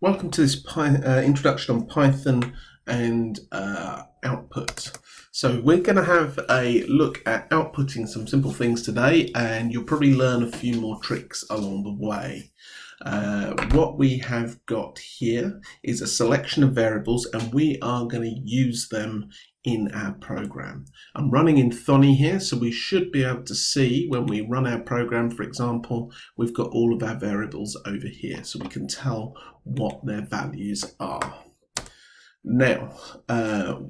Welcome to this introduction on Python and output. So we're going to have a look at outputting some simple things today, and you'll probably learn a few more tricks along the way. What we have got here is a selection of variables, and we are going to use them in our program. I'm running in Thonny here, so we should be able to see when we run our program, for example, we've got all of our variables over here, so we can tell what their values are. Now,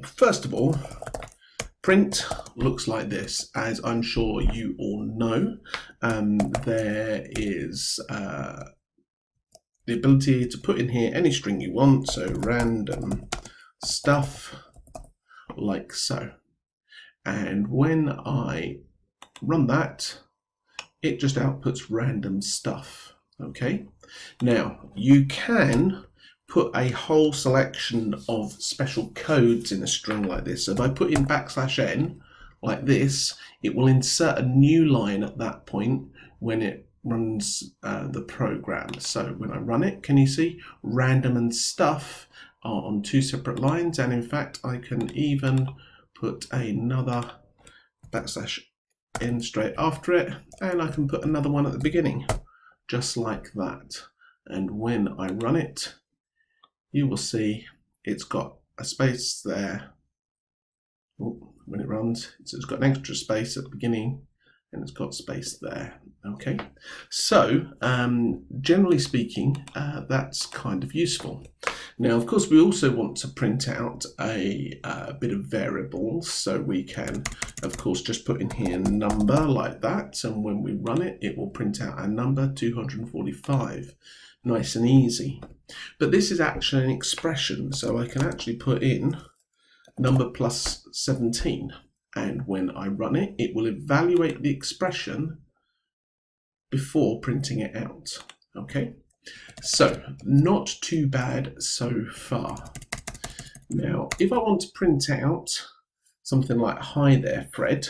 first of all, print looks like this. As I'm sure you all know, there is the ability to put in here any string you want, so random stuff, like so. And when I run that, it just outputs random stuff. Okay, now you can put a whole selection of special codes in a string like this. So if I put in \n like this, it will insert a new line at that point when it runs the program. So when I run it, can you see random and stuff are on two separate lines? And in fact, I can even put another \n straight after it, and I can put another one at the beginning, just like that. And when I run it, you will see it's got a space there. When it runs, it's got an extra space at the beginning, and it's got space there. Okay, so generally speaking, that's kind of useful. Now, of course, we also want to print out a bit of variables, so we can, of course, just put in here number like that, and when we run it, it will print out our number 245. Nice and easy. But this is actually an expression, so I can actually put in number plus 17, and when I run it, it will evaluate the expression before printing it out. Okay, so not too bad so far. Now, if I want to print out something like "Hi there, Fred,"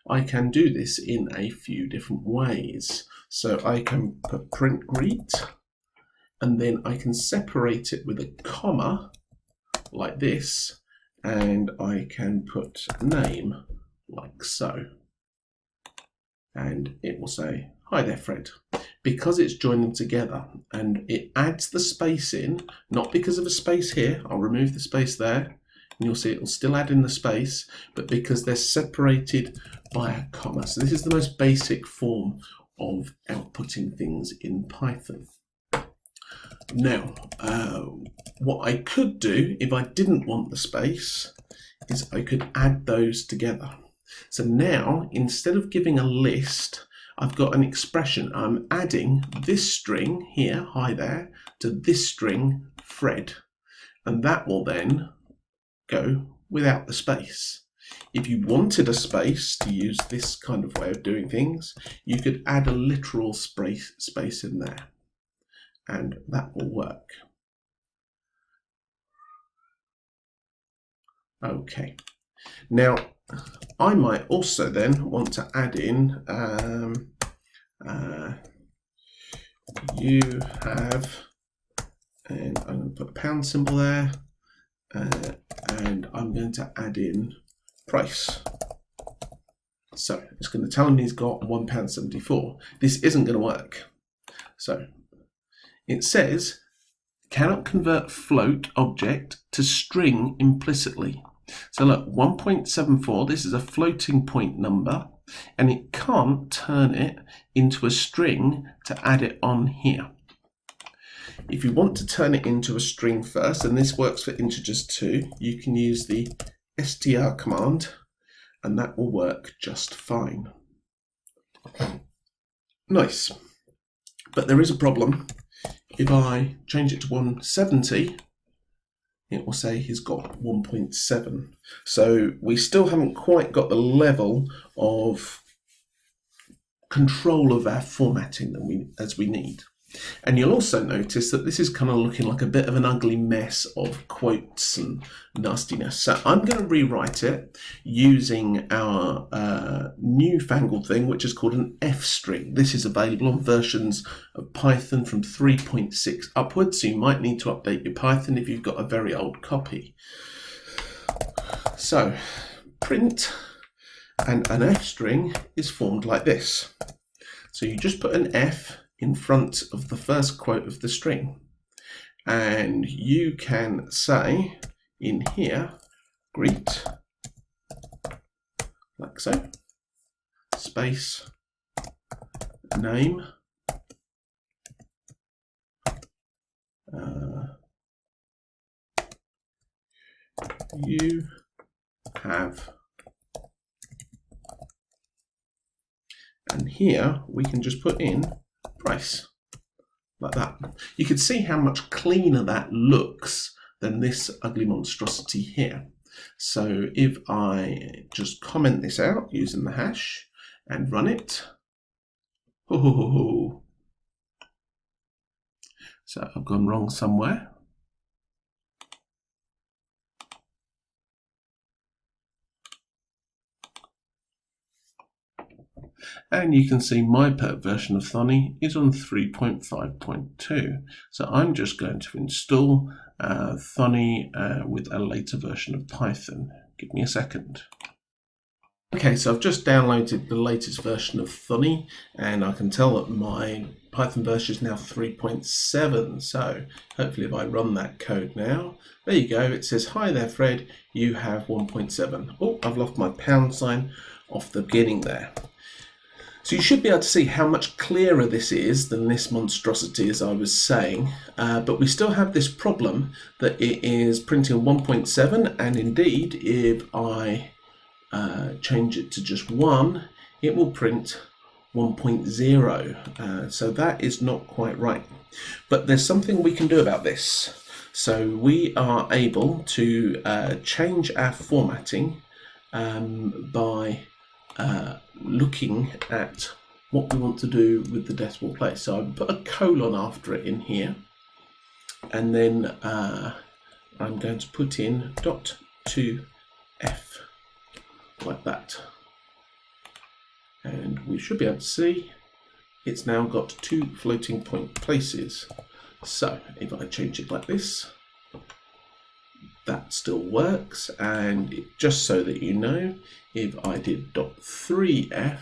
I can do this in a few different ways. So I can put print greet, and then I can separate it with a comma like this, and I can put name like so, and it will say "Hi there, Fred," because it's joined them together, and it adds the space in, not because of a space here. I'll remove the space there, and you'll see it will still add in the space, but because they're separated by a comma. So this is the most basic form of outputting things in Python. Now, what I could do if I didn't want the space is I could add those together. So now, instead of giving a list, I've got an expression. I'm adding this string here, "Hi there," to this string, "Fred," and that will then go without the space. If you wanted a space to use this kind of way of doing things, you could add a literal space in there, and that will work. Okay, now I might also then want to add in you have, and I'm going to put a pound symbol there, and I'm going to add in price. So it's going to tell me he's got £1.74. This isn't going to work. So it says cannot convert float object to string implicitly. So look, 1.74, this is a floating point number, and it can't turn it into a string to add it on here. If you want to turn it into a string first, and this works for integers too, you can use the str command, and that will work just fine. Nice. But there is a problem. If I change it to 170, it will say he's got 1.7. So we still haven't quite got the level of control of our formatting as we need. And you'll also notice that this is kind of looking like a bit of an ugly mess of quotes and nastiness. So I'm going to rewrite it using our newfangled thing, which is called an F string. This is available on versions of Python from 3.6 upwards, so you might need to update your Python if you've got a very old copy. So print, and an F string is formed like this. So you just put an F in front of the first quote of the string, and you can say in here, greet, like so, space, name, you have, and here we can just put in price, like that. You can see how much cleaner that looks than this ugly monstrosity here. So if I just comment this out using the hash and run it, so I've gone wrong somewhere. And you can see my version of Thonny is on 3.5.2. So I'm just going to install Thonny with a later version of Python. Give me a second. Okay, so I've just downloaded the latest version of Thonny, and I can tell that my Python version is now 3.7. So hopefully if I run that code now, there you go. It says, hi there, Fred, you have 1.7. Oh, I've left my pound sign off the beginning there. So you should be able to see how much clearer this is than this monstrosity, as I was saying, but we still have this problem that it is printing 1.7, and indeed if I change it to just 1, it will print 1.0, so that is not quite right. But there's something we can do about this. So we are able to change our formatting by looking at what we want to do with the decimal place. So I put a colon after it in here, and then I'm going to put in .2f like that, and we should be able to see it's now got 2 floating point places. So if I change it like this, that still works, and just so that you know, if I did .3f,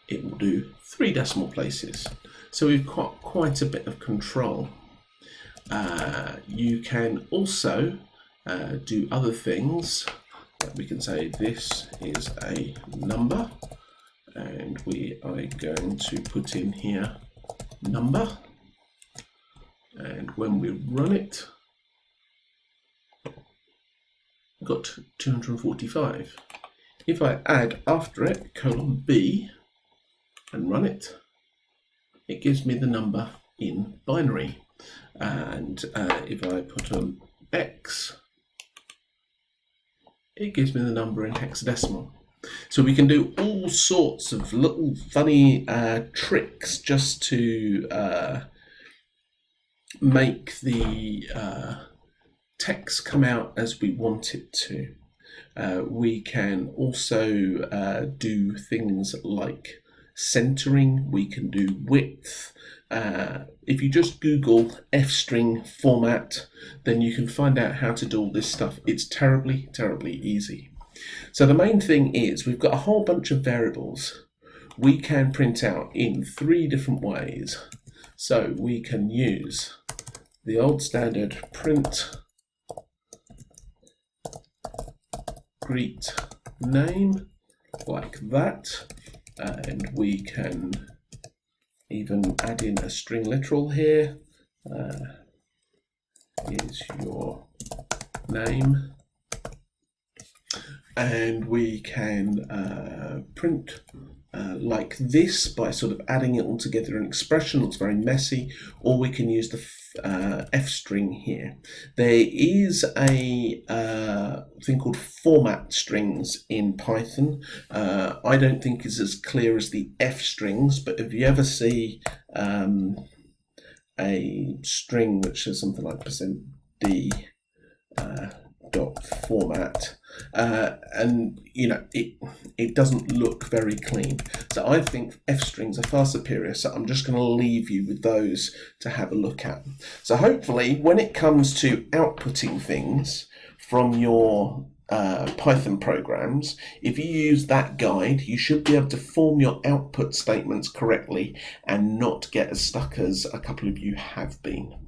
it will do 3 decimal places. So we've got quite a bit of control. You can also do other things. We can say this is a number, and we are going to put in here number, and when we run it, we've got 245. If I add after it colon B and run it, it gives me the number in binary. And if I put an X, it gives me the number in hexadecimal. So we can do all sorts of little funny tricks just to make the text come out as we want it to. We can also do things like centering, we can do width. If you just Google F-string format, then you can find out how to do all this stuff. It's terribly, terribly easy. So the main thing is we've got a whole bunch of variables we can print out in 3 different ways. So we can use the old standard print greet name like that, and we can even add in a string literal here. Is your name, and we can print like this by sort of adding it all together in expression. Looks very messy, or we can use the F string here. There is a thing called format strings in Python. I don't think it's as clear as the F strings, but if you ever see a string which says something like %d dot format, and it doesn't look very clean. So I think F strings are far superior, so I'm just going to leave you with those to have a look at. So hopefully when it comes to outputting things from your Python programs, if you use that guide, you should be able to form your output statements correctly and not get as stuck as a couple of you have been.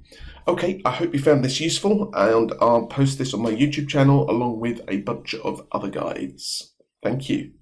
Okay, I hope you found this useful, and I'll post this on my YouTube channel along with a bunch of other guides. Thank you.